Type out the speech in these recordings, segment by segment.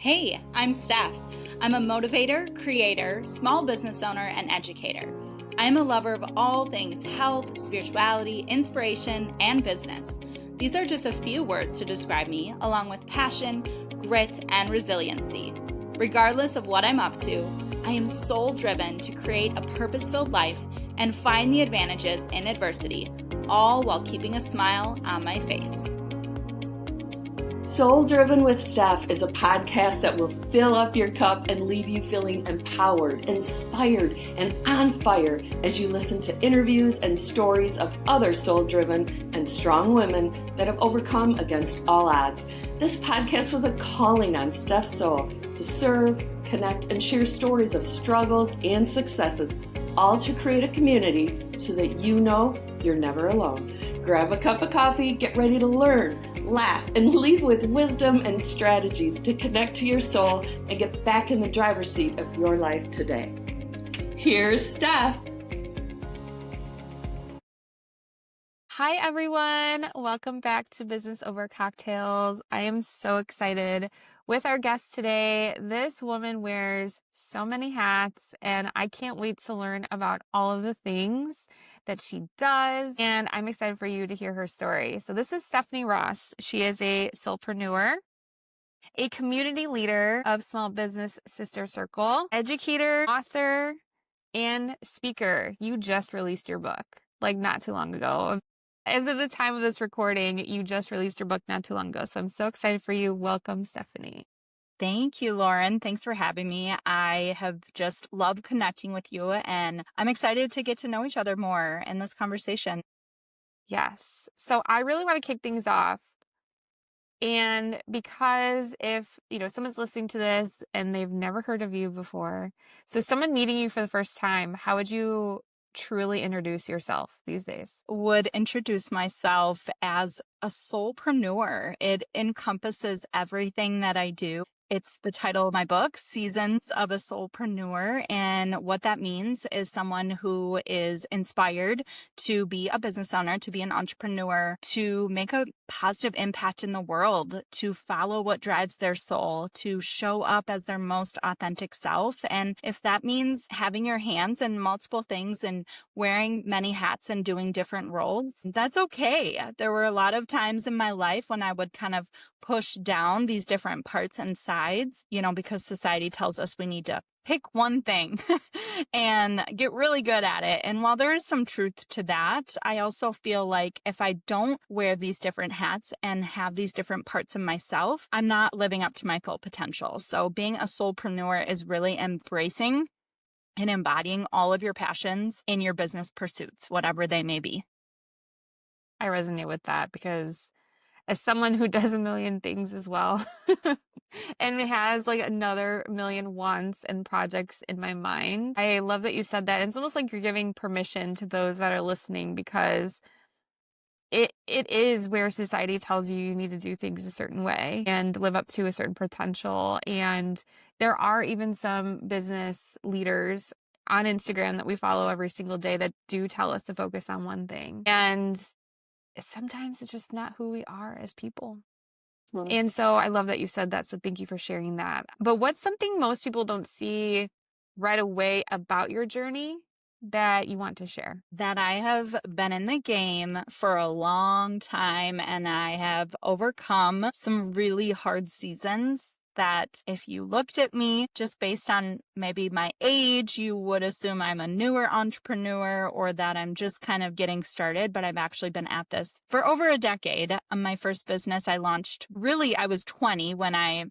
Hey, I'm Steph. I'm a motivator, creator, small business owner, and educator. I'm a lover of all things health, spirituality, inspiration, and business. These are just a few words to describe me, along with passion, grit, and resiliency. Regardless of what I'm up to, I am soul-driven to create a purpose-filled life and find the advantages in adversity, all while keeping a smile on my face. Soul Driven with Steph is a podcast that will fill up your cup and leave you feeling empowered, inspired, and on fire as you listen to interviews and stories of other soul-driven and strong women that have overcome against all odds. This podcast was a calling on Steph's soul to serve, connect, and share stories of struggles and successes, all to create a community so that you know you're never alone. Grab a cup of coffee, get ready to learn, laugh, and leave with wisdom and strategies to connect to your soul and get back in the driver's seat of your life today. Here's Steph. Hi, everyone. Welcome back to Business Over Cocktails. I am so excited with our guest today. This woman wears so many hats, and I can't wait to learn about all of the things that she does, and I'm excited for you to hear her story. So this is Stephanie Ross. She is a soul-preneur, a community leader of Small Business Sister Circle, educator, author, and speaker. You just released your book, like not too long ago. As of the time of this recording, you just released your book not too long ago. So I'm so excited for you. Welcome, Stephanie. Thank you, Lauren. Thanks for having me. I have just loved connecting with you, and I'm excited to get to know each other more in this conversation. Yes. So I really want to kick things off. And because if, someone's listening to this and they've never heard of you before, so someone meeting you for the first time, how would you truly introduce yourself these days? Would introduce myself as a soulpreneur. It encompasses everything that I do. It's the title of my book, Seasons of a Soulpreneur. And what that means is someone who is inspired to be a business owner, to be an entrepreneur, to make a positive impact in the world, to follow what drives their soul, to show up as their most authentic self. And if that means having your hands in multiple things and wearing many hats and doing different roles, that's okay. There were a lot of times in my life when I would kind of push down these different parts and sides, because society tells us we need to pick one thing and get really good at it. And while there is some truth to that, I also feel like if I don't wear these different hats and have these different parts of myself, I'm not living up to my full potential. So being a soulpreneur is really embracing and embodying all of your passions in your business pursuits, whatever they may be. I resonate with that because as someone who does a million things as well and has like another million wants and projects in my mind, I love that you said that. And it's almost like you're giving permission to those that are listening because it is where society tells you you need to do things a certain way and live up to a certain potential. And there are even some business leaders on Instagram that we follow every single day that do tell us to focus on one thing. And sometimes it's just not who we are as people. And so I love that you said that. So thank you for sharing that. But what's something most people don't see right away about your journey that you want to share? That I have been in the game for a long time and I have overcome some really hard seasons that if you looked at me just based on maybe my age, you would assume I'm a newer entrepreneur or that I'm just kind of getting started, but I've actually been at this for over a decade. My first business I launched, I was 20 when I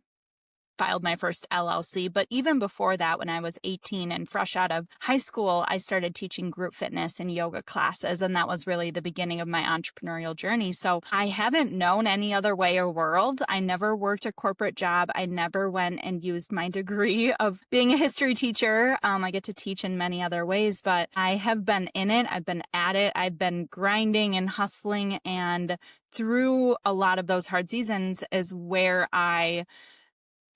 filed my first LLC. But even before that, when I was 18 and fresh out of high school, I started teaching group fitness and yoga classes. And that was really the beginning of my entrepreneurial journey. So I haven't known any other way or world. I never worked a corporate job. I never went and used my degree of being a history teacher. I get to teach in many other ways, but I have been in it. I've been at it. I've been grinding and hustling. And through a lot of those hard seasons is where I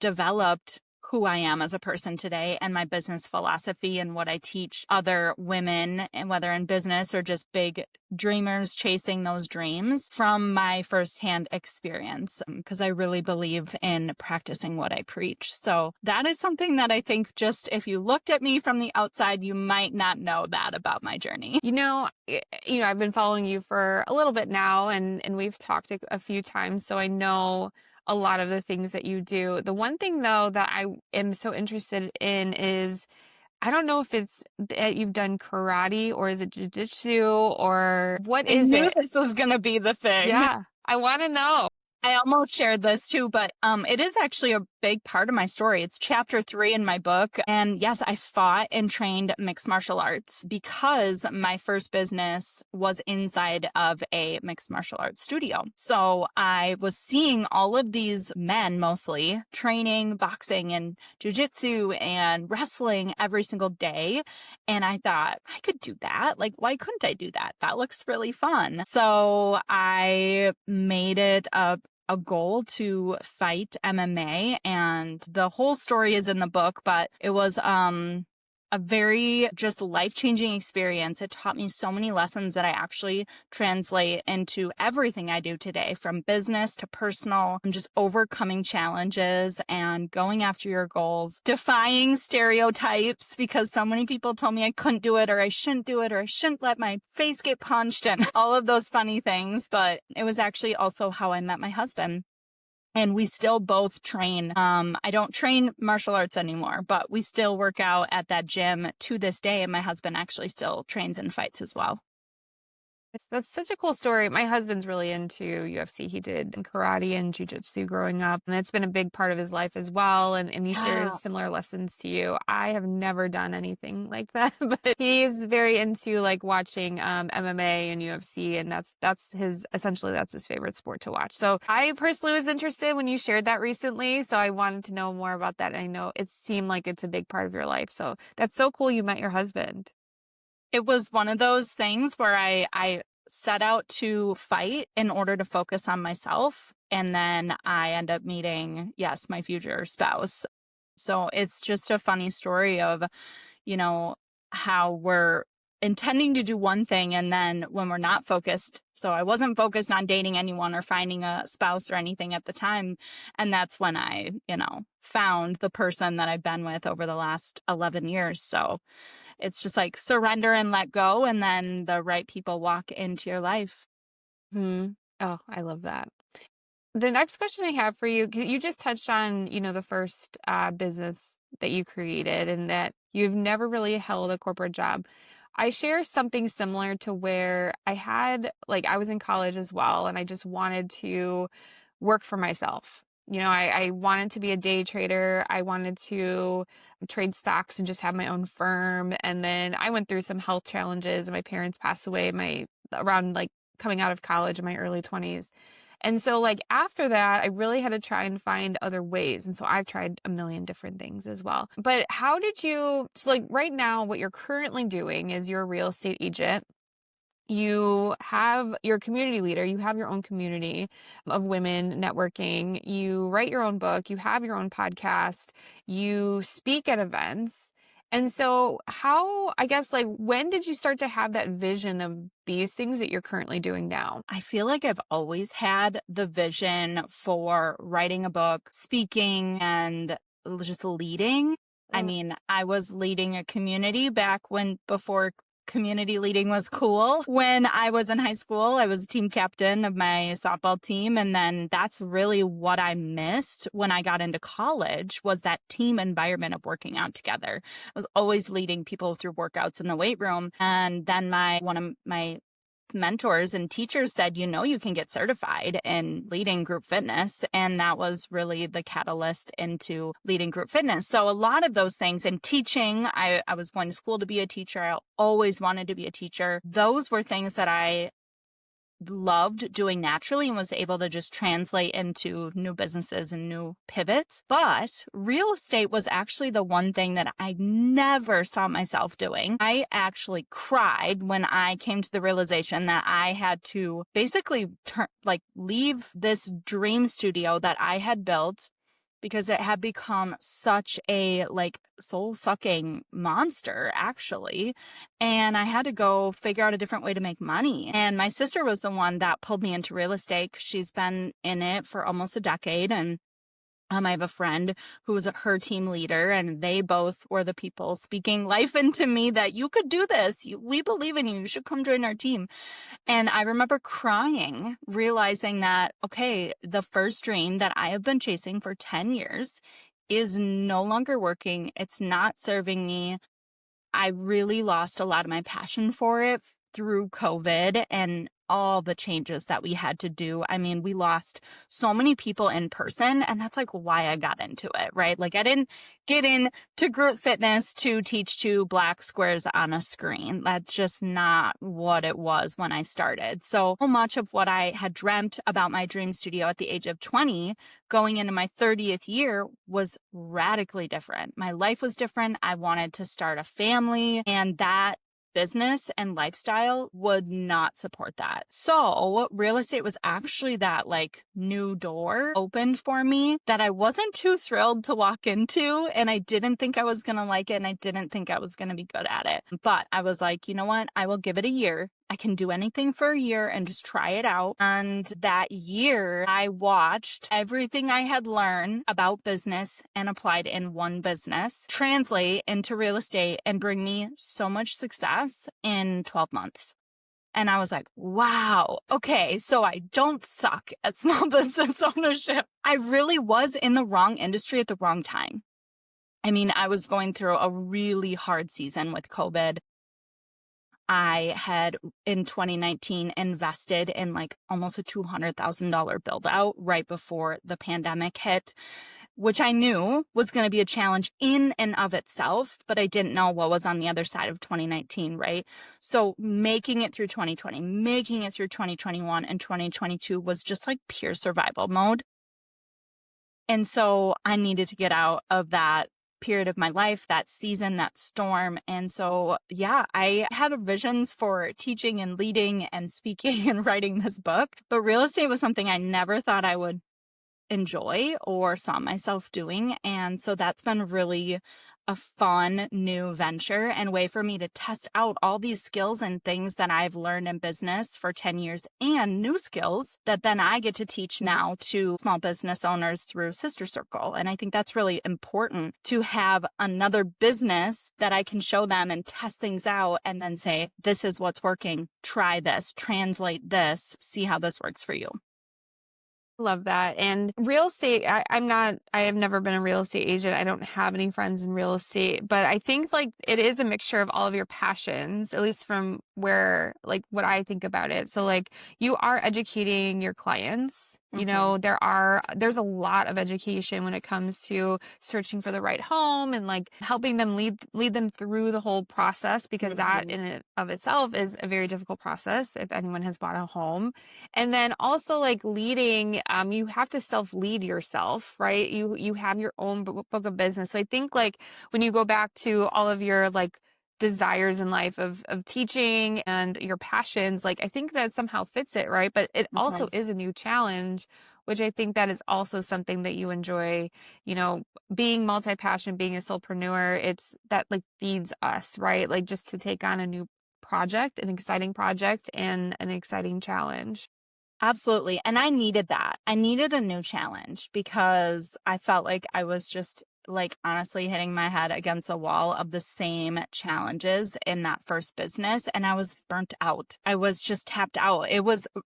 developed who I am as a person today and my business philosophy and what I teach other women, and whether in business or just big dreamers chasing those dreams from my firsthand experience, because I really believe in practicing what I preach. So that is something that I think just if you looked at me from the outside, you might not know that about my journey. I've been following you for a little bit now, and we've talked a few times, so I know a lot of the things that you do. The one thing though that I am so interested in is, I don't know if it's that you've done karate or is it jujitsu or what I is knew it? this was going to be the thing. Yeah, I want to know. I almost shared this too, but it is actually a big part of my story. It's chapter 3 in my book. And yes, I fought and trained mixed martial arts because my first business was inside of a mixed martial arts studio. So I was seeing all of these men mostly training boxing and jujitsu and wrestling every single day. And I thought, I could do that. Like, why couldn't I do that? That looks really fun. So I made it a goal to fight MMA, and the whole story is in the book, but it was a very just life-changing experience. It taught me so many lessons that I actually translate into everything I do today, from business to personal, and just overcoming challenges and going after your goals, defying stereotypes, because so many people told me I couldn't do it, or I shouldn't do it, or I shouldn't let my face get punched, and all of those funny things. But it was actually also how I met my husband. And we still both train. I don't train martial arts anymore, but we still work out at that gym to this day. And my husband actually still trains and fights as well. That's such a cool story. My husband's really into UFC. He did karate and jujitsu growing up, and it's been a big part of his life as well. And he shares Yeah. similar lessons to you. I have never done anything like that, but he's very into like watching MMA and UFC, and that's his favorite sport to watch. So I personally was interested when you shared that recently, so I wanted to know more about that. And I know it seemed like it's a big part of your life. So that's so cool you met your husband. It was one of those things where I set out to fight in order to focus on myself. And then I end up meeting, yes, my future spouse. So it's just a funny story of, how we're intending to do one thing, and then when we're not focused. So I wasn't focused on dating anyone or finding a spouse or anything at the time. And that's when I, found the person that I've been with over the last 11 years. So it's just like surrender and let go, and then the right people walk into your life. Hmm. Oh, I love that. The next question I have for you, you just touched on, the first business that you created and that you've never really held a corporate job. I share something similar to where I was in college as well, and I just wanted to work for myself. I wanted to be a day trader. I wanted to trade stocks and just have my own firm. And then I went through some health challenges, and my parents passed away around like coming out of college in my early 20s. And so like after that, I really had to try and find other ways. And so I've tried a million different things as well. But so like right now, what you're currently doing is you're a real estate agent. You have your community leader, you have your own community of women networking, you write your own book, you have your own podcast, you speak at events. And so when did you start to have that vision of these things that you're currently doing now? I feel like I've always had the vision for writing a book, speaking, and just leading. I mean, I was leading a community before community leading was cool. When I was in high school, I was a team captain of my softball team. And then that's really what I missed when I got into college, was that team environment of working out together. I was always leading people through workouts in the weight room. And then one of my mentors and teachers said, you can get certified in leading group fitness. And that was really the catalyst into leading group fitness. So a lot of those things, and teaching, I was going to school to be a teacher. I always wanted to be a teacher. Those were things that I loved doing naturally and was able to just translate into new businesses and new pivots. But real estate was actually the one thing that I never saw myself doing. I actually cried when I came to the realization that I had to basically leave this dream studio that I had built because it had become such a like soul sucking monster, actually. And I had to go figure out a different way to make money. And my sister was the one that pulled me into real estate 'cause she's been in it for almost a decade. And I have a friend who was her team leader, and they both were the people speaking life into me that you could do this. We believe in you. You should come join our team. And I remember crying, realizing that, okay, the first dream that I have been chasing for 10 years is no longer working. It's not serving me. I really lost a lot of my passion for it through COVID and all the changes that we had to do. I mean, we lost so many people in person, and that's like why I got into it, right? Like I didn't get into group fitness to teach two black squares on a screen. That's just not what it was when I started. So much of what I had dreamt about my dream studio at the age of 20 going into my 30th year was radically different. My life was different. I wanted to start a family, and that business and lifestyle would not support that. So real estate was actually that like new door opened for me that I wasn't too thrilled to walk into. And I didn't think I was going to like it. And I didn't think I was going to be good at it. But I was like, you know what? I will give it a year. I can do anything for a year and just try it out. And that year, I watched everything I had learned about business and applied in one business translate into real estate and bring me so much success in 12 months. And I was like, wow, okay, so I don't suck at small business ownership. I really was in the wrong industry at the wrong time. I mean, I was going through a really hard season with COVID. I had in 2019 invested in like almost a $200,000 build out right before the pandemic hit, which I knew was going to be a challenge in and of itself, but I didn't know what was on the other side of 2019, right? So making it through 2020, making it through 2021 and 2022 was just like pure survival mode. And so I needed to get out of that period of my life, that season, that storm. And so, yeah, I had visions for teaching and leading and speaking and writing this book, but real estate was something I never thought I would enjoy or saw myself doing. And so that's been really a fun new venture and way for me to test out all these skills and things that I've learned in business for 10 years and new skills that then I get to teach now to small business owners through Sister Circle. And I think that's really important to have another business that I can show them and test things out and then say, this is what's working. Try this, translate this, see how this works for you. Love that. And real estate, I have never been a real estate agent. I don't have any friends in real estate, but I think like it is a mixture of all of your passions, at least from where, like what I think about it. So like you are educating your clients. You know, there's a lot of education when it comes to searching for the right home and like helping them lead them through the whole process, because that in and of itself is a very difficult process if anyone has bought a home. And then also like leading, you have to self-lead yourself, right? You have your own book of business. So I think like when you go back to all of your like desires in life of teaching and your passions, like I think that somehow fits it, right? But it also is a new challenge, which I think that is also something that you enjoy, you know, being multi-passionate, being a soulpreneur. It's that like feeds us, right? Like just to take on a new project, an exciting project and an exciting challenge. Absolutely. And I needed that. I needed a new challenge because I felt like I was just like honestly hitting my head against a wall of the same challenges in that first business. And I was burnt out. I was just tapped out.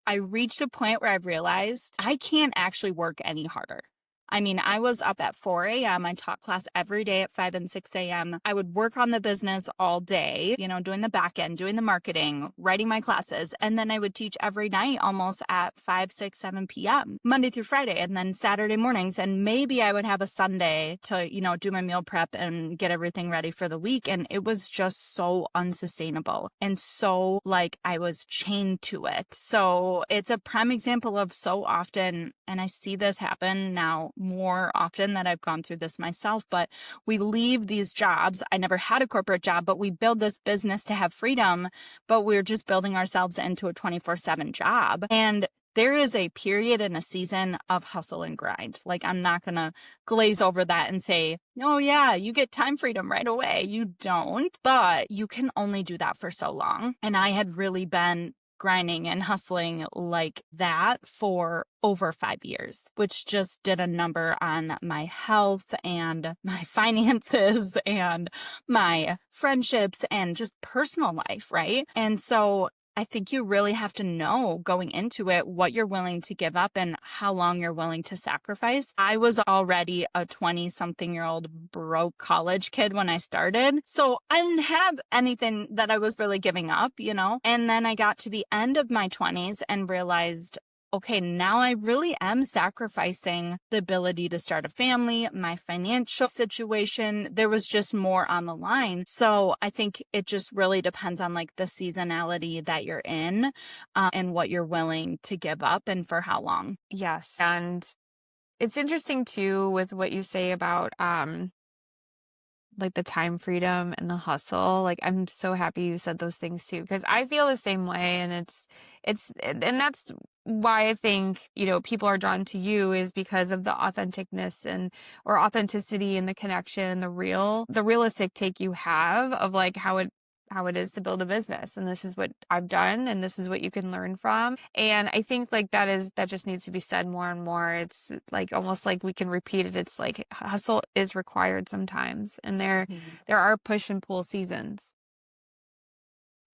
I reached a point where I realized I can't actually work any harder. I mean, I was up at 4 a.m. I taught class every day at 5 and 6 a.m. I would work on the business all day, you know, doing the back end, doing the marketing, writing my classes. And then I would teach every night almost at 5, 6, 7 p.m., Monday through Friday, and then Saturday mornings. And maybe I would have a Sunday to, you know, do my meal prep and get everything ready for the week. And it was just so unsustainable. And so like I was chained to it. So it's a prime example of so often, and I see this happen now more often that I've gone through this myself, but we leave these jobs. I never had a corporate job, but we build this business to have freedom, but we're just building ourselves into a 24/7 job. And there is a period and a season of hustle and grind. Like, I'm not going to glaze over that and say, oh yeah, you get time freedom right away. You don't, but you can only do that for so long. And I had really been grinding and hustling like that for over 5 years, which just did a number on my health and my finances and my friendships and just personal life, right? And so I think you really have to know going into it what you're willing to give up and how long you're willing to sacrifice. I was already a 20-something-year-old broke college kid when I started, so I didn't have anything that I was really giving up, And then I got to the end of my 20s and realized, okay, now I really am sacrificing the ability to start a family, my financial situation. There was just more on the line. So I think it just really depends on like the seasonality that you're in, and what you're willing to give up and for how long. Yes. And it's interesting too with what you say about like the time freedom and the hustle. Like, I'm so happy you said those things too, because I feel the same way. And and that's why I think, people are drawn to you, is because of the authenticness or authenticity and the connection, the realistic take you have of like how it is to build a business. And this is what I've done, and this is what you can learn from. And I think like that just needs to be said more and more. It's like almost like we can repeat it. It's like hustle is required sometimes. And there are push and pull seasons.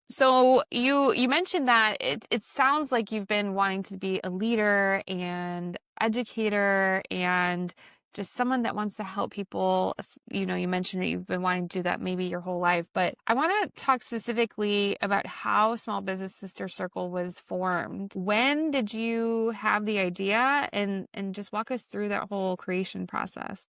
So you mentioned that it sounds like you've been wanting to be a leader and educator and just someone that wants to help people. You mentioned that you've been wanting to do that maybe your whole life, but I want to talk specifically about how Small Business Sister Circle was formed. When did you have the idea, and just walk us through that whole creation process?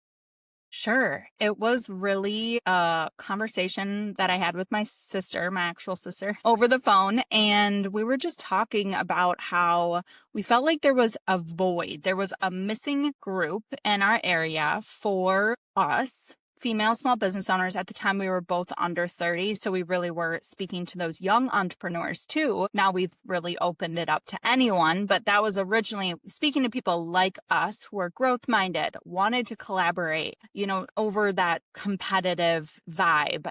Sure. It was really a conversation that I had with my sister, my actual sister, over the phone. And we were just talking about how we felt like there was a void. There was a missing group in our area for us, female small business owners. At the time, we were both under 30. So we really were speaking to those young entrepreneurs too. Now we've really opened it up to anyone, but that was originally speaking to people like us who are growth minded, wanted to collaborate, over that competitive vibe.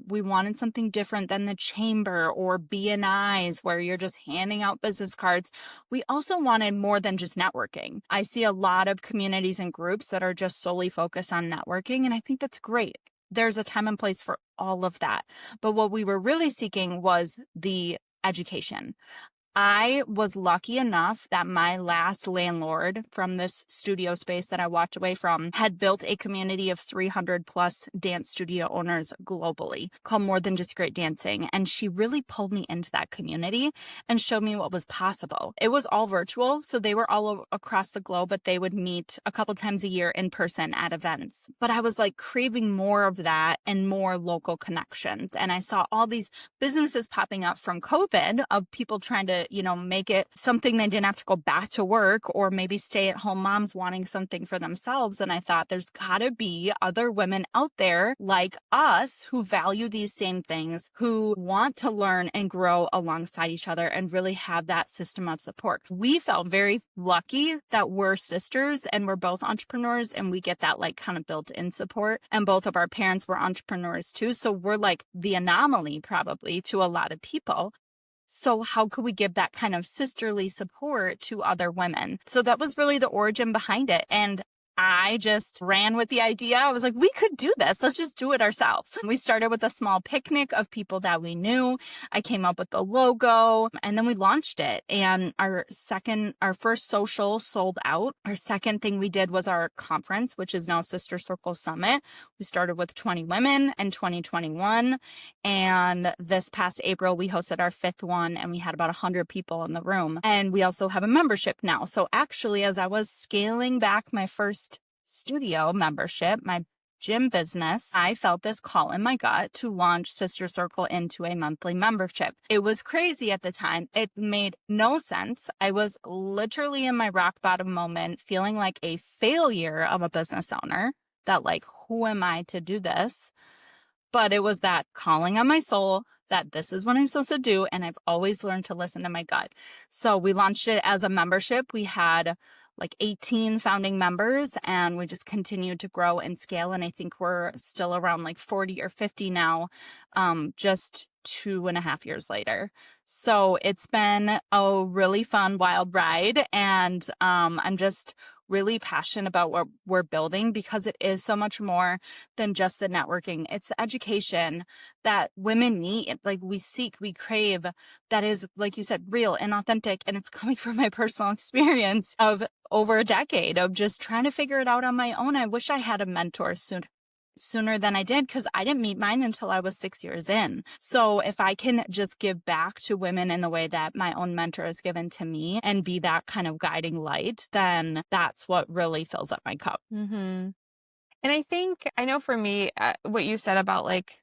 We wanted something different than the chamber or BNIs where you're just handing out business cards. We also wanted more than just networking. I see a lot of communities and groups that are just solely focused on networking, and I think that's great. There's a time and place for all of that. But what we were really seeking was the education. I was lucky enough that my last landlord from this studio space that I walked away from had built a community of 300 plus dance studio owners globally called More Than Just Great Dancing. And she really pulled me into that community and showed me what was possible. It was all virtual. So they were all across the globe, but they would meet a couple times a year in person at events. But I was like craving more of that and more local connections. And I saw all these businesses popping up from COVID of people trying to make it something they didn't have to go back to work, or maybe stay at home moms wanting something for themselves. And I thought there's gotta be other women out there like us who value these same things, who want to learn and grow alongside each other and really have that system of support. We felt very lucky that we're sisters and we're both entrepreneurs, and we get that like kind of built-in support. And both of our parents were entrepreneurs too. So we're like the anomaly probably to a lot of people. So how could we give that kind of sisterly support to other women? So that was really the origin behind it. And I just ran with the idea. I was like, we could do this. Let's just do it ourselves. We started with a small picnic of people that we knew. I came up with the logo, and then we launched it. And our first social sold out. Our second thing we did was our conference, which is now Sister Circle Summit. We started with 20 women in 2021. And this past April, we hosted our fifth one, and we had about 100 people in the room. And we also have a membership now. So actually, as I was scaling back my first studio membership, my gym business, I felt this call in my gut to launch Sister Circle into a monthly membership. It was crazy at the time. It made no sense. I was literally in my rock bottom moment, feeling like a failure of a business owner, that like, who am I to do this? But it was that calling on my soul, that this is what I'm supposed to do. And I've always learned to listen to my gut. So we launched it as a membership. We had like 18 founding members, and we just continued to grow and scale. And I think we're still around like 40 or 50 now, just 2.5 years later. So it's been a really fun, wild ride. And I'm just really passionate about what we're building, because it is so much more than just the networking. It's the education that women need. Like we seek, we crave, that is, like you said, real and authentic. And it's coming from my personal experience of over a decade of just trying to figure it out on my own. I wish I had a mentor sooner than I did, because I didn't meet mine until I was 6 years in. So if I can just give back to women in the way that my own mentor has given to me and be that kind of guiding light, then that's what really fills up my cup. And I think, I know for me, what you said about like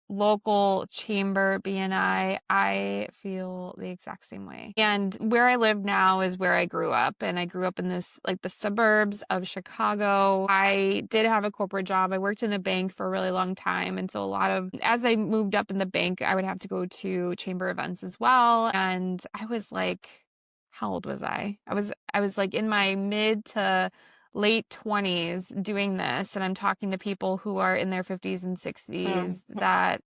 local chamber BNI, I feel the exact same way. And where I live now is where I grew up. And I grew up in this, like the suburbs of Chicago. I did have a corporate job. I worked in a bank for a really long time. And so as I moved up in the bank, I would have to go to chamber events as well. And I was like, how old was I? I was like in my mid to late 20s doing this, and I'm talking to people who are in their 50s and 60s that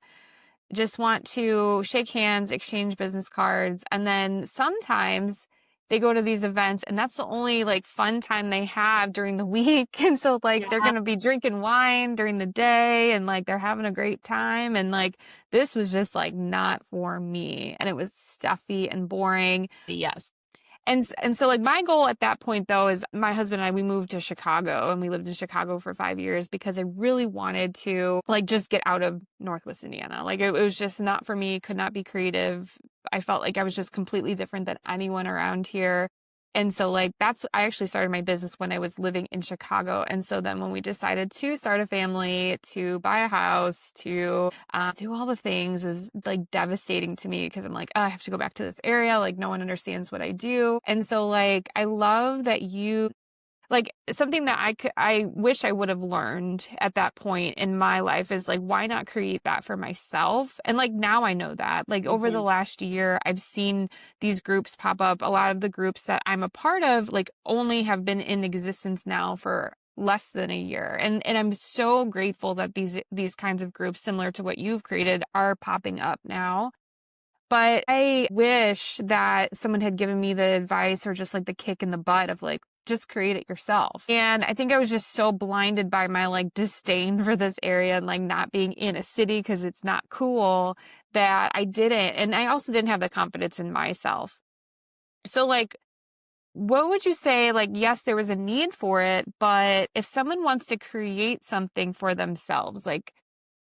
just want to shake hands, exchange business cards, and then sometimes they go to these events and that's the only like fun time they have during the week. And so like they're going to be drinking wine during the day and like they're having a great time, and like this was just like not for me, and it was stuffy and boring. Yes. And so like my goal at that point though is my husband and I, we moved to Chicago, and we lived in Chicago for 5 years because I really wanted to like just get out of Northwest Indiana. Like it was just not for me, could not be creative. I felt like I was just completely different than anyone around here. And so like I actually started my business when I was living in Chicago. And so then when we decided to start a family, to buy a house, to do all the things, it was like devastating to me, because I'm like, oh, I have to go back to this area. Like no one understands what I do. And so like, I love that like something that I wish I would have learned at that point in my life is like, why not create that for myself? And like, now I know that like over the last year, I've seen these groups pop up. A lot of the groups that I'm a part of, like only have been in existence now for less than a year. And I'm so grateful that these kinds of groups similar to what you've created are popping up now. But I wish that someone had given me the advice or just like the kick in the butt of like, just create it yourself. And I think I was just so blinded by my like disdain for this area and like not being in a city because it's not cool, that I didn't. And I also didn't have the confidence in myself. So like, what would you say? Like, yes, there was a need for it, but if someone wants to create something for themselves, like,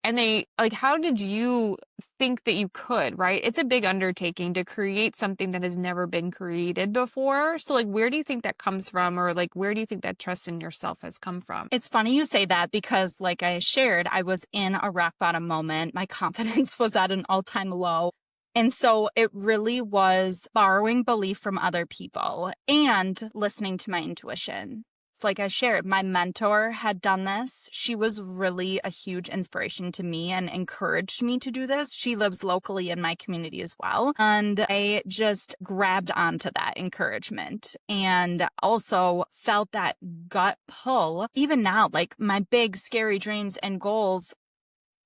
and they like, how did you think that you could, right? It's a big undertaking to create something that has never been created before. So like, where do you think that comes from? Or like, where do you think that trust in yourself has come from? It's funny you say that, because like I shared, I was in a rock bottom moment. My confidence was at an all-time low. And so it really was borrowing belief from other people and listening to my intuition. Like I shared, my mentor had done this. She was really a huge inspiration to me and encouraged me to do this. She lives locally in my community as well. And I just grabbed onto that encouragement and also felt that gut pull. Even now, like my big, scary dreams and goals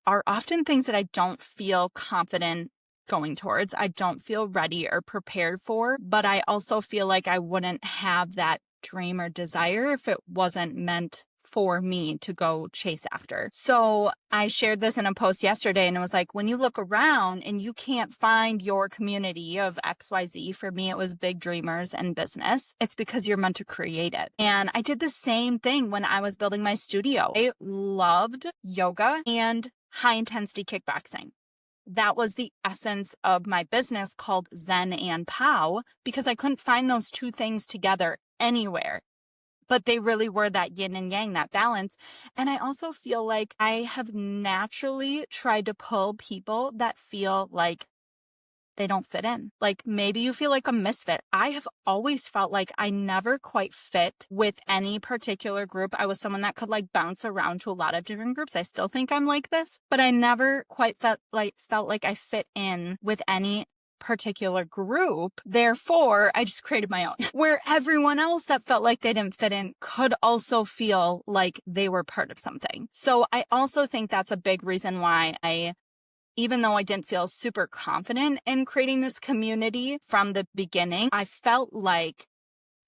are often things that I don't feel confident going towards. I don't feel ready or prepared for, but I also feel like I wouldn't have that dream or desire if it wasn't meant for me to go chase after. So I shared this in a post yesterday, and it was like, when you look around and you can't find your community of XYZ, for me, it was big dreamers and business. It's because you're meant to create it. And I did the same thing when I was building my studio. I loved yoga and high intensity kickboxing. That was the essence of my business called Zen and Pow, because I couldn't find those two things together anywhere. But they really were that yin and yang, that balance. And I also feel like I have naturally tried to pull people that feel like they don't fit in. Like maybe you feel like a misfit. I have always felt like I never quite fit with any particular group. I was someone that could like bounce around to a lot of different groups. I still think I'm like this, but I never quite felt like I fit in with any particular group. Therefore, I just created my own where everyone else that felt like they didn't fit in could also feel like they were part of something. So I also think that's a big reason why even though I didn't feel super confident in creating this community from the beginning, I felt like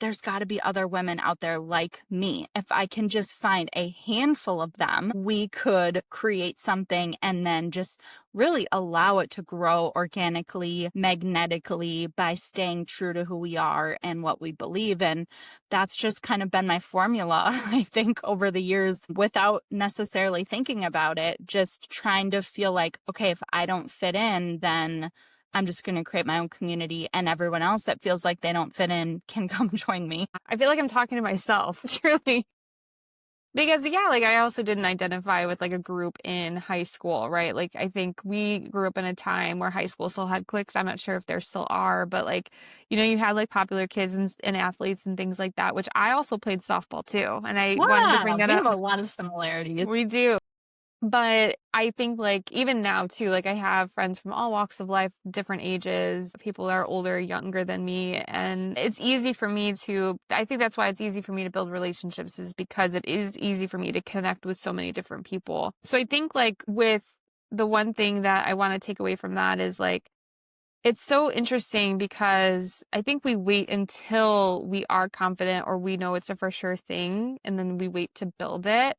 there's got to be other women out there like me. If I can just find a handful of them, we could create something and then just really allow it to grow organically, magnetically by staying true to who we are and what we believe. And that's just kind of been my formula, I think, over the years without necessarily thinking about it, just trying to feel like, okay, if I don't fit in, then I'm just going to create my own community, and everyone else that feels like they don't fit in can come join me. I feel like I'm talking to myself, truly. Because yeah, like I also didn't identify with like a group in high school, right? Like I think we grew up in a time where high school still had cliques. I'm not sure if there still are, but like, you know, you had like popular kids and athletes and things like that, which I also played softball too. And I wanted to bring Wow, that we have up. a lot of similarities. We do. But I think like even now too, like I have friends from all walks of life, different ages, people that are older, younger than me. And it's easy for me I think that's why it's easy for me to build relationships, is because it is easy for me to connect with so many different people. So I think like with the one thing that I want to take away from that is like, it's so interesting because I think we wait until we are confident or we know it's a for sure thing, and then we wait to build it.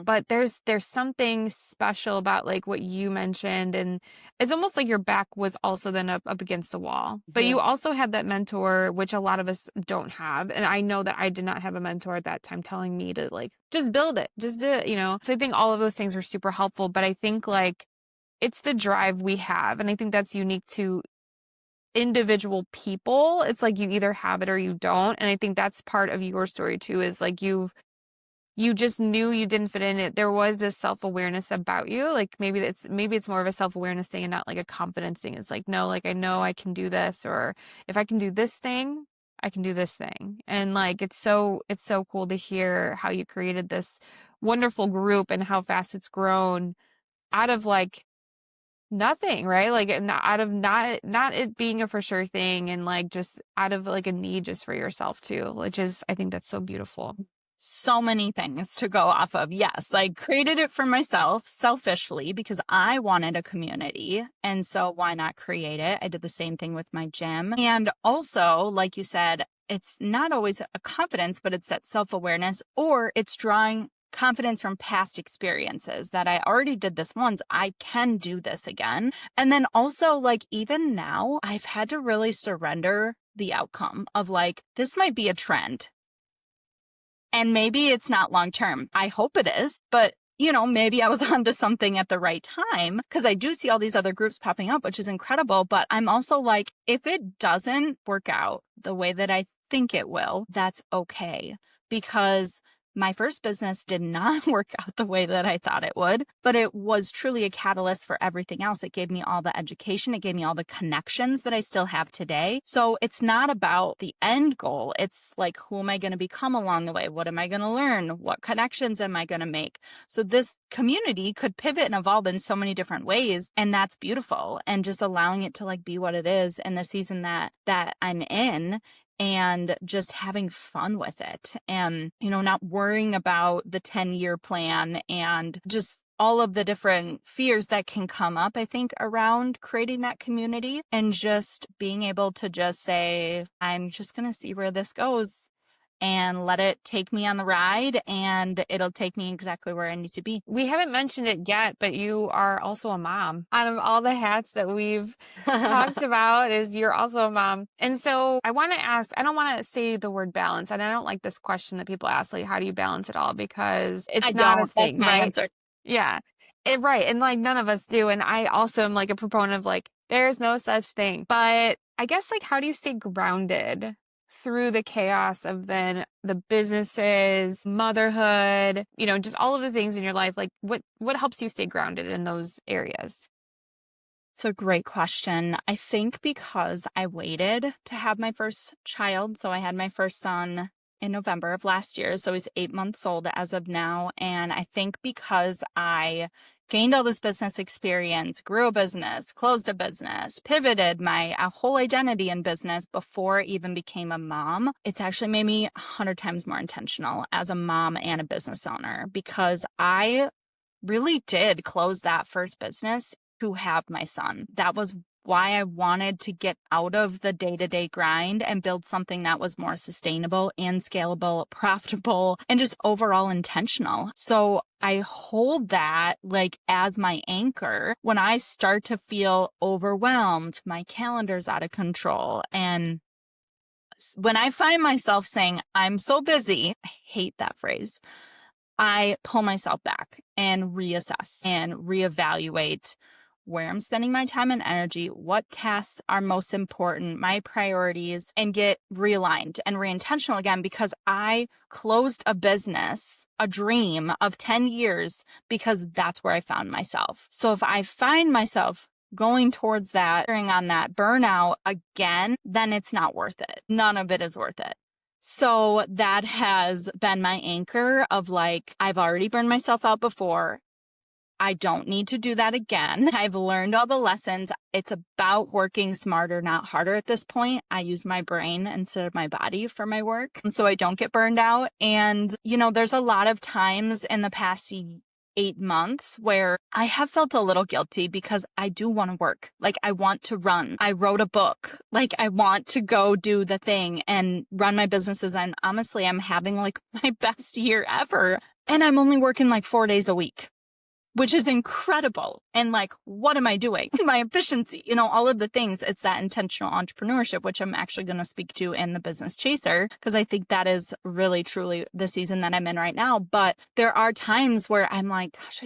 But there's something special about like what you mentioned, and it's almost like your back was also then up against the wall. But you also had that mentor, which a lot of us don't have. And I know that I did not have a mentor at that time telling me to like just build it, just do it, you know. So I think all of those things were super helpful. But I think like it's the drive we have, and I think that's unique to individual people. It's like you either have it or you don't. And I think that's part of your story too, is like you just knew you didn't fit in it. There was this self-awareness about you. Like maybe it's more of a self-awareness thing and not like a confidence thing. It's like, no, like I know I can do this, or if I can do this thing, I can do this thing. And like it's so cool to hear how you created this wonderful group and how fast it's grown out of like nothing, right? Like out of not it being a for sure thing, and like just out of like a need just for yourself too, which is, I think that's so beautiful. So many things to go off of. Yes, I created it for myself selfishly because I wanted a community. And so why not create it? I did the same thing with my gym. And also, like you said, it's not always a confidence, but it's that self-awareness, or it's drawing confidence from past experiences that I already did this once. I can do this again. And then also, like, even now, I've had to really surrender the outcome of like, this might be a trend. And maybe it's not long term. I hope it is, but you know, maybe I was onto something at the right time, because I do see all these other groups popping up, which is incredible. But I'm also like, if it doesn't work out the way that I think it will, that's okay. Because my first business did not work out the way that I thought it would, but it was truly a catalyst for everything else. It gave me all the education. It gave me all the connections that I still have today. So it's not about the end goal. It's like, who am I going to become along the way? What am I going to learn? What connections am I going to make? So this community could pivot and evolve in so many different ways. And that's beautiful. And just allowing it to like be what it is in the season that I'm in, and just having fun with it, and, you know, not worrying about the 10-year plan and just all of the different fears that can come up, I think, around creating that community, and just being able to just say, I'm just going to see where this goes and let it take me on the ride, and it'll take me exactly where I need to be. We haven't mentioned it yet, but you are also a mom. Out of all the hats that we've talked about, is you're also a mom. And so I want to ask, I don't want to say the word balance, and I don't like this question that people ask, like, how do you balance it all? Because it's not a thing, That's my right? answer. Yeah. Right. And like none of us do. And I also am like a proponent of like, there's no such thing. But I guess like, how do you stay grounded through the chaos of then the businesses, motherhood, you know, just all of the things in your life? Like what helps you stay grounded in those areas? It's a great question. I think because I waited to have my first child. So I had my first son in November of last year. So he's 8 months old as of now. And I think because I gained all this business experience, grew a business, closed a business, pivoted my whole identity in business before I even became a mom, it's actually made me 100 times more intentional as a mom and a business owner, because I really did close that first business to have my son. That was why I wanted to get out of the day-to-day grind and build something that was more sustainable and scalable, profitable, and just overall intentional. So I hold that like as my anchor when I start to feel overwhelmed, my calendar's out of control, and when I find myself saying, I'm so busy, I hate that phrase. I pull myself back and reassess and reevaluate where I'm spending my time and energy, what tasks are most important, my priorities, and get realigned and reintentional again, because I closed a business, a dream of 10 years, because that's where I found myself. So if I find myself going towards that, on that burnout again, then it's not worth it. None of it is worth it. So that has been my anchor of like, I've already burned myself out before. I don't need to do that again. I've learned all the lessons. It's about working smarter, not harder at this point. I use my brain instead of my body for my work so I don't get burned out. And, there's a lot of times in the past 8 months where I have felt a little guilty because I do want to work. Like, I want to run. I wrote a book. Like, I want to go do the thing and run my businesses. And honestly, I'm having like my best year ever. And I'm only working like 4 days a week, which is incredible. And like, what am I doing? My efficiency, all of the things. It's that intentional entrepreneurship, which I'm actually going to speak to in the Business Chaser, because I think that is really, truly the season that I'm in right now. But there are times where I'm like, gosh,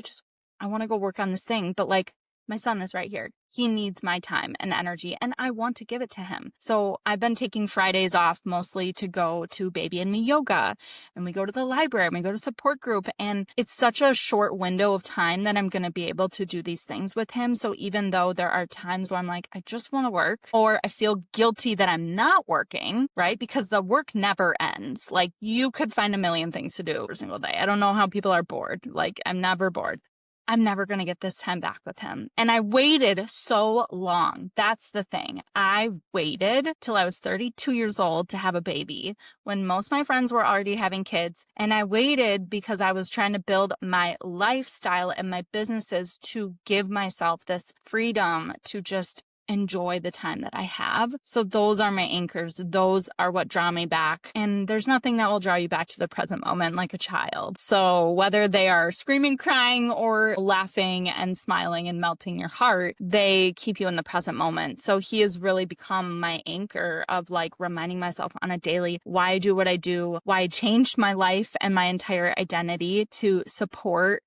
I want to go work on this thing. But like, my son is right here. He needs my time and energy, and I want to give it to him. So I've been taking Fridays off mostly to go to Baby and Me yoga, and we go to the library, and we go to support group, and it's such a short window of time that I'm going to be able to do these things with him. So even though there are times where I'm like, I just want to work, or I feel guilty that I'm not working, right? Because the work never ends. Like, you could find a million things to do every single day. I don't know how people are bored. Like, I'm never bored. I'm never going to get this time back with him. And I waited so long. That's the thing. I waited till I was 32 years old to have a baby when most of my friends were already having kids. And I waited because I was trying to build my lifestyle and my businesses to give myself this freedom to just enjoy the time that I have. So those are my anchors. Those are what draw me back. And there's nothing that will draw you back to the present moment like a child. So whether they are screaming, crying, or laughing and smiling and melting your heart, they keep you in the present moment. So he has really become my anchor of like reminding myself on a daily why I do what I do, why I changed my life and my entire identity to support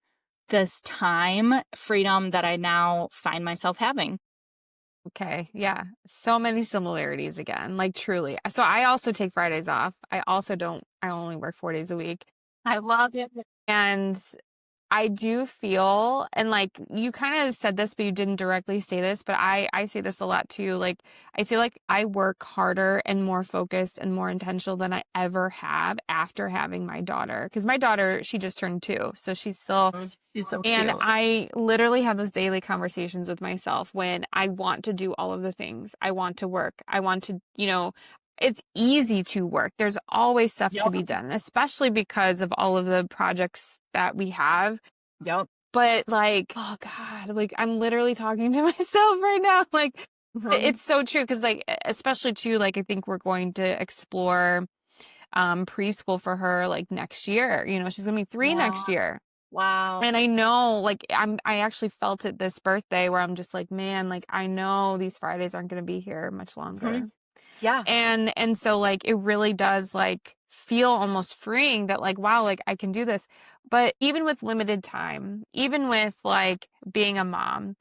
this time freedom that I now find myself having. Okay. Yeah. So many similarities again, like truly. So I also take Fridays off. I only work 4 days a week. I love it. And I do feel, and like you kind of said this, but you didn't directly say this, but I say this a lot too. Like, I feel like I work harder and more focused and more intentional than I ever have after having my daughter. Because my daughter, she just turned 2. So she's still, She's so and cute. I literally have those daily conversations with myself when I want to do all of the things. I want to work. I want to, it's easy to work. There's always stuff to be done, especially because of all of the projects that we have. Yep. But like, oh God, like I'm literally talking to myself right now. Like, it's so true. Cause like, especially too, like, I think we're going to explore preschool for her like next year. She's gonna be 3 next year. Wow. And I know, like, I actually felt it this birthday where I'm just like, man, like, I know these Fridays aren't going to be here much longer. Yeah. And so, like, it really does, like, feel almost freeing that, like, wow, like, I can do this. But even with limited time, even with, like, being a mom,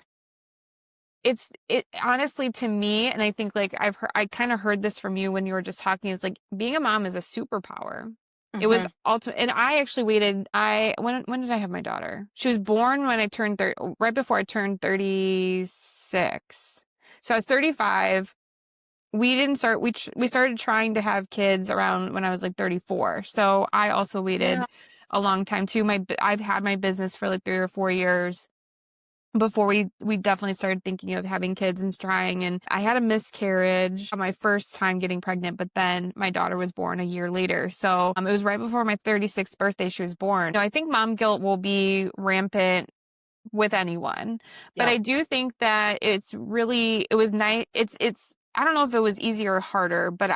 it honestly to me, and I think, like, I kind of heard this from you when you were just talking, is like, being a mom is a superpower. It was ultimate. And I actually waited. When did I have my daughter? She was born when I turned right before I turned 36. 36. So I was 35. We didn't start, we started trying to have kids around when I was like 34. So I also Yeah. waited a long time too. I've had my business for like 3 or 4 years before we definitely started thinking of having kids and trying. And I had a miscarriage on my first time getting pregnant, but then my daughter was born a year later. So it was right before my 36th birthday she was born. I think mom guilt will be rampant with anyone, but Yeah. I do think that it was nice. I don't know if it was easier or harder, but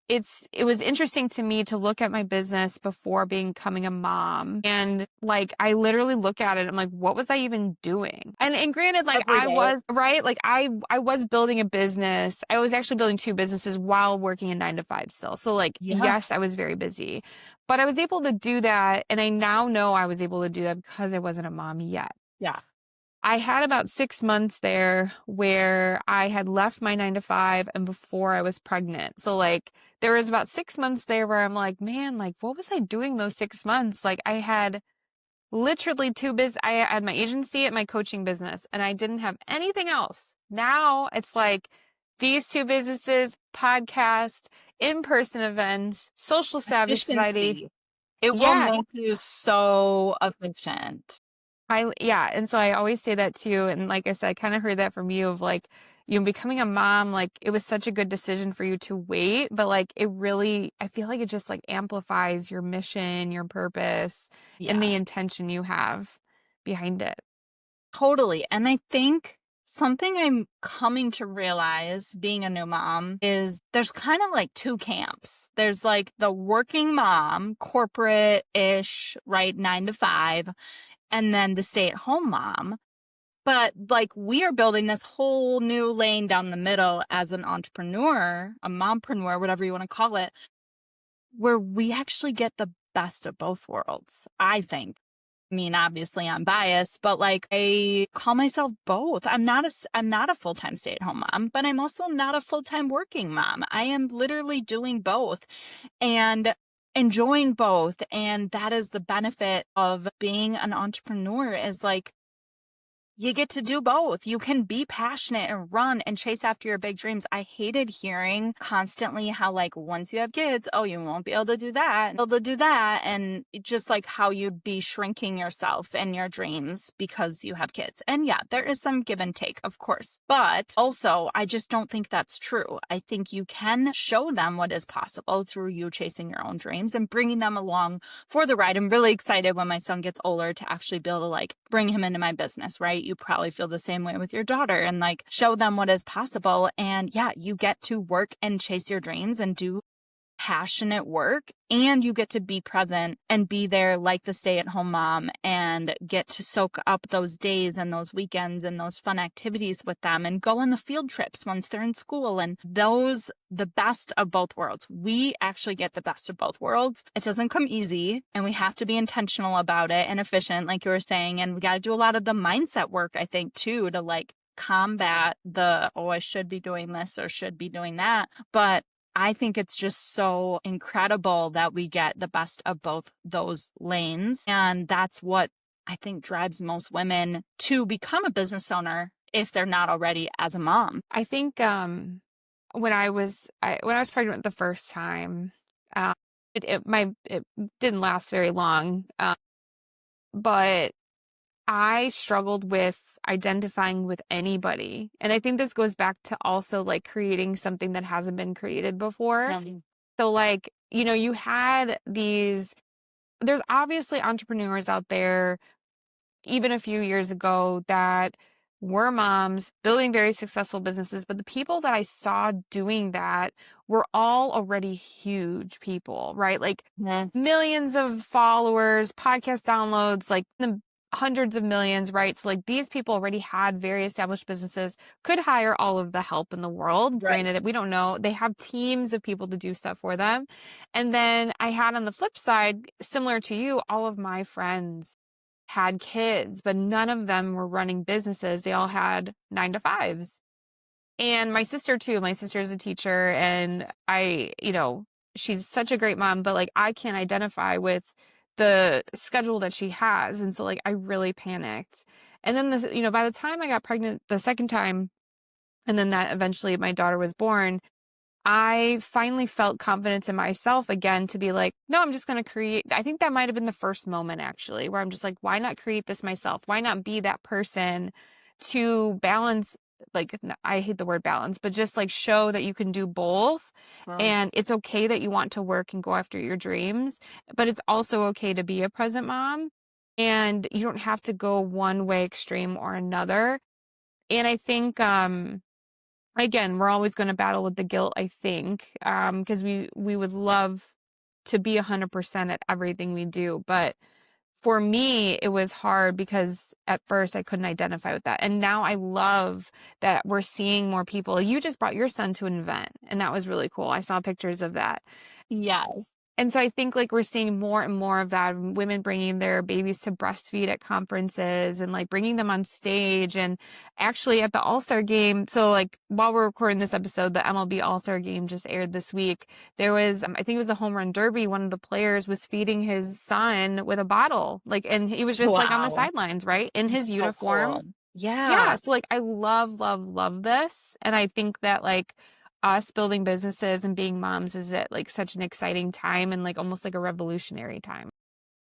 it was interesting to me to look at my business before becoming a mom. And like, I literally look at it. I'm like, what was I even doing? And granted, like Every day. right. Like I was building a business. I was actually building two businesses while working a 9 to 5 still. So like, Yeah. yes, I was very busy, but I was able to do that. And I now know I was able to do that because I wasn't a mom yet. Yeah. I had about 6 months there where I had left my 9 to 5 and before I was pregnant. So like there was about 6 months there where I'm like, man, like what was I doing those 6 months? Like I had literally I had my agency and my coaching business and I didn't have anything else. Now it's like these two businesses, podcast, in-person events, social savvy society. Efficiency. It will Yeah, make you so efficient. yeah. And so I always say that too. And like I said, I kind of heard that from you of like, becoming a mom, like it was such a good decision for you to wait, but like it really, I feel like it just like amplifies your mission, your purpose, and the Yes. intention you have behind it. Totally. And I think something I'm coming to realize being a new mom is there's kind of like two camps. There's like the working mom, corporate-ish, right? 9 to 5, and then the stay-at-home mom. But like we are building this whole new lane down the middle as an entrepreneur, a mompreneur, whatever you want to call it, where we actually get the best of both worlds, I think. I mean, obviously I'm biased, but like I call myself both. I'm not a full-time stay-at-home mom, but I'm also not a full-time working mom. I am literally doing both and enjoying both. And that is the benefit of being an entrepreneur is like you get to do both. You can be passionate and run and chase after your big dreams. I hated hearing constantly how like once you have kids, oh, you won't be able to do that, able to do that. And just like how you'd be shrinking yourself and your dreams because you have kids. And yeah, there is some give and take, of course. But also, I just don't think that's true. I think you can show them what is possible through you chasing your own dreams and bringing them along for the ride. I'm really excited when my son gets older to actually be able to like bring him into my business, right? You probably feel the same way with your daughter and like show them what is possible. And yeah, you get to work and chase your dreams and do passionate work, and you get to be present and be there like the stay-at-home mom and get to soak up those days and those weekends and those fun activities with them and go on the field trips once they're in school. And the best of both worlds. We actually get the best of both worlds. It doesn't come easy and we have to be intentional about it and efficient, like you were saying. And we got to do a lot of the mindset work, I think, too, to like combat the, oh, I should be doing this or should be doing that. But I think it's just so incredible that we get the best of both those lanes. And that's what I think drives most women to become a business owner if they're not already as a mom. I think when I was pregnant the first time, it didn't last very long, but I struggled with identifying with anybody. And I think this goes back to also like creating something that hasn't been created before. Um, So like, you had there's obviously entrepreneurs out there, even a few years ago, that were moms building very successful businesses. But the people that I saw doing that were all already huge people, right? Like yeah, millions of followers, podcast downloads, like the hundreds of millions, right? So like these people already had very established businesses, could hire all of the help in the world. right. Granted, we don't know. They have teams of people to do stuff for them. And then I had on the flip side, similar to you, all of my friends had kids, but none of them were running businesses. They all had 9 to 5s. And my sister too. My sister is a teacher and she's such a great mom, but like I can't identify with the schedule that she has. And so like I really panicked. And then this, by the time I got pregnant the second time, and then that eventually my daughter was born, I finally felt confidence in myself again to be like, no, I'm just going to create. I think that might have been the first moment actually, where I'm just like, why not create this myself? Why not be that person to balance? Like, I hate the word balance, but just like show that you can do both. Wow. And it's okay that you want to work and go after your dreams, but it's also okay to be a present mom. And you don't have to go one way extreme or another. And I think, again, we're always going to battle with the guilt, I think, because we would love to be 100% at everything we do. But for me, it was hard because at first I couldn't identify with that. And now I love that we're seeing more people. You just brought your son to an event, and that was really cool. I saw pictures of that. Yes. And so I think like we're seeing more and more of that, women bringing their babies to breastfeed at conferences and like bringing them on stage. And actually at the All-Star game, so like while we're recording this episode, the MLB All-Star game just aired this week. There was, I think it was a home run derby. One of the players was feeding his son with a bottle, like, and he was just like on the Wow. sidelines, right? In his So uniform. cool. Yeah. Yeah. So like I love, love, love this. And I think that like us building businesses and being moms is at like such an exciting time and like almost like a revolutionary time.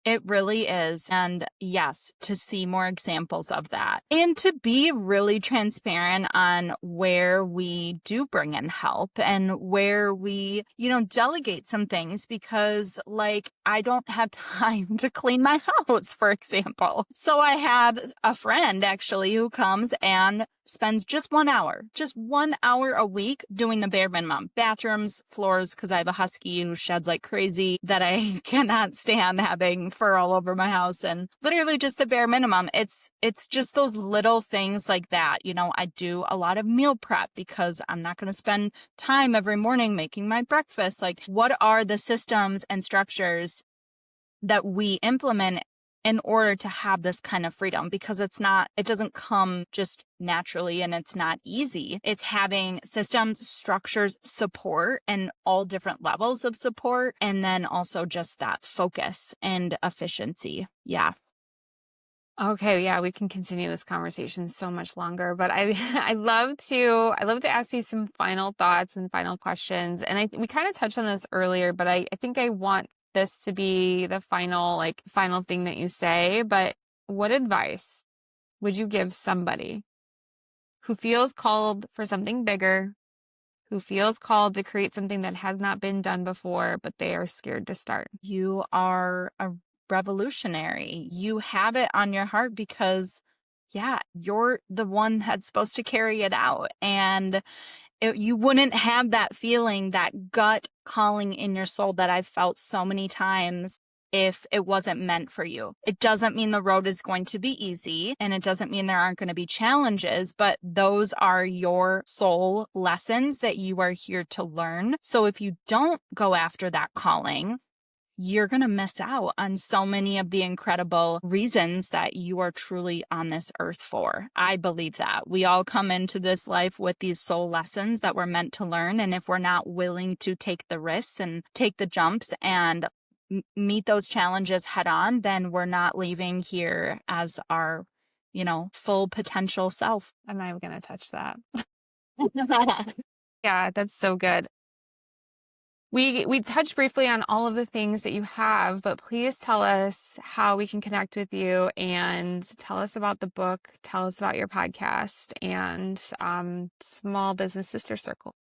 It really is. And yes, to see more examples of that and to be really transparent on where we do bring in help and where we, delegate some things because like I don't have time to clean my house, for example. So I have a friend actually who comes and spends just 1 hour a week doing the bare minimum. Bathrooms, floors, because I have a husky who sheds like crazy that I cannot stand having fur all over my house, and literally just the bare minimum. It's just those little things like that. I do a lot of meal prep because I'm not going to spend time every morning making my breakfast. Like, what are the systems and structures that we implement in order to have this kind of freedom? Because it doesn't come just naturally and it's not easy. It's having systems, structures, support, and all different levels of support. And then also just that focus and efficiency. Yeah. Okay, yeah, we can continue this conversation so much longer, but I I love to ask you some final thoughts and final questions. And we kind of touched on this earlier, but I think I want this to be the final thing that you say. But what advice would you give somebody who feels called for something bigger, who feels called to create something that has not been done before, but they are scared to start? You are a revolutionary. You have it on your heart because, yeah, you're the one that's supposed to carry it out. And you wouldn't have that feeling, that gut calling in your soul that I've felt so many times if it wasn't meant for you. It doesn't mean the road is going to be easy, and it doesn't mean there aren't going to be challenges, but those are your soul lessons that you are here to learn. So if you don't go after that calling, you're going to miss out on so many of the incredible reasons that you are truly on this earth for. I believe that we all come into this life with these soul lessons that we're meant to learn. And if we're not willing to take the risks and take the jumps and meet those challenges head on, then we're not leaving here as our, full potential self. I'm not even going to touch that. Yeah, that's so good. We touched briefly on all of the things that you have, but please tell us how we can connect with you and tell us about the book, tell us about your podcast and Small Business Sister Circle.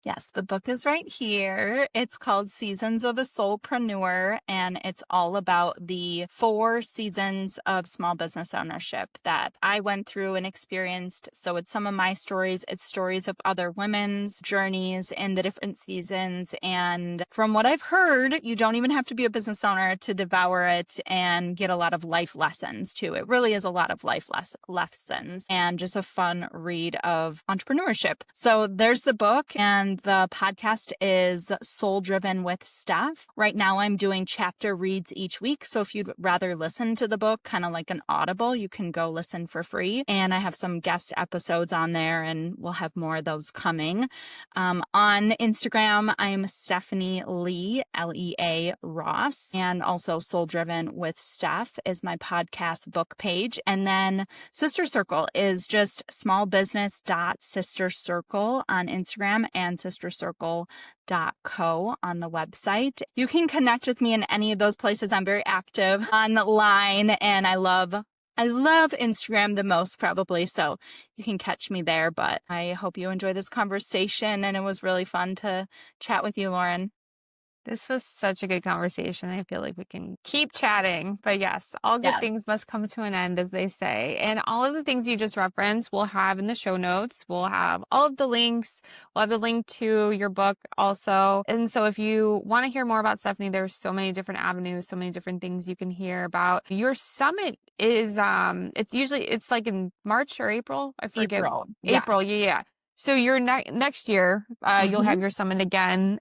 Yes, the book is right here. It's called Seasons of a Soul-preneur, and it's all about the 4 seasons of small business ownership that I went through and experienced. So it's some of my stories. It's stories of other women's journeys in the different seasons. And from what I've heard, you don't even have to be a business owner to devour it and get a lot of life lessons too. It really is a lot of life lessons and just a fun read of entrepreneurship. So there's the book, and and the podcast is Soul Driven with Steph. Right now I'm doing chapter reads each week. So if you'd rather listen to the book, kind of like an Audible, you can go listen for free. And I have some guest episodes on there, and we'll have more of those coming. On Instagram, I'm Stephanie Lee, Lea Ross, and also Soul Driven with Steph is my podcast book page. And then Sister Circle is just smallbusiness.sistercircle on Instagram and sistercircle.co on the website. You can connect with me in any of those places. I'm very active online, and I love Instagram the most probably, so you can catch me there. But I hope you enjoy this conversation, and it was really fun to chat with you, Lauren. This was such a good conversation. I feel like we can keep chatting. But yes, all good things must come to an end, as they say. And all of the things you just referenced, we'll have in the show notes. We'll have all of the links. We'll have the link to your book also. And so if you want to hear more about Stephanie, there's so many different avenues, so many different things you can hear about. Your summit is, it's like in March or April. I forget. April. Yeah. So your next year, you'll have your summit again.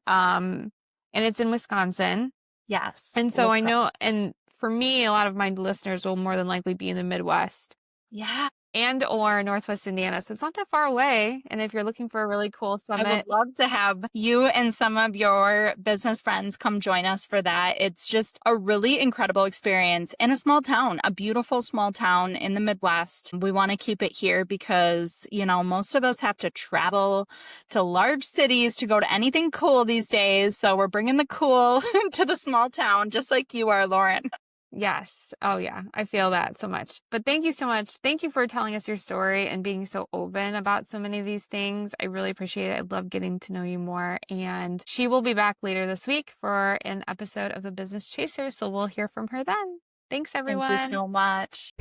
And it's in Wisconsin. Yes. And so I know, and for me, a lot of my listeners will more than likely be in the Midwest. Yeah. And or Northwest Indiana. So it's not that far away. And if you're looking for a really cool summit, I would love to have you and some of your business friends come join us for that. It's just a really incredible experience in a small town, a beautiful small town in the Midwest. We want to keep it here because, most of us have to travel to large cities to go to anything cool these days. So we're bringing the cool to the small town, just like you are, Lauren. Yes. Oh, yeah. I feel that so much. But thank you so much. Thank you for telling us your story and being so open about so many of these things. I really appreciate it. I love getting to know you more. And she will be back later this week for an episode of The Business Chaser. So we'll hear from her then. Thanks, everyone. Thank you so much.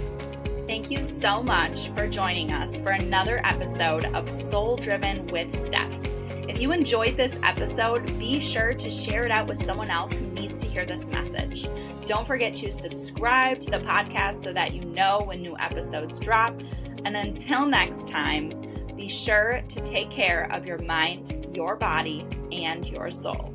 Thank you so much for joining us for another episode of Soul Driven with Steph. If you enjoyed this episode, be sure to share it out with someone else who needs to hear this message. Don't forget to subscribe to the podcast so that you know when new episodes drop. And until next time, be sure to take care of your mind, your body, and your soul.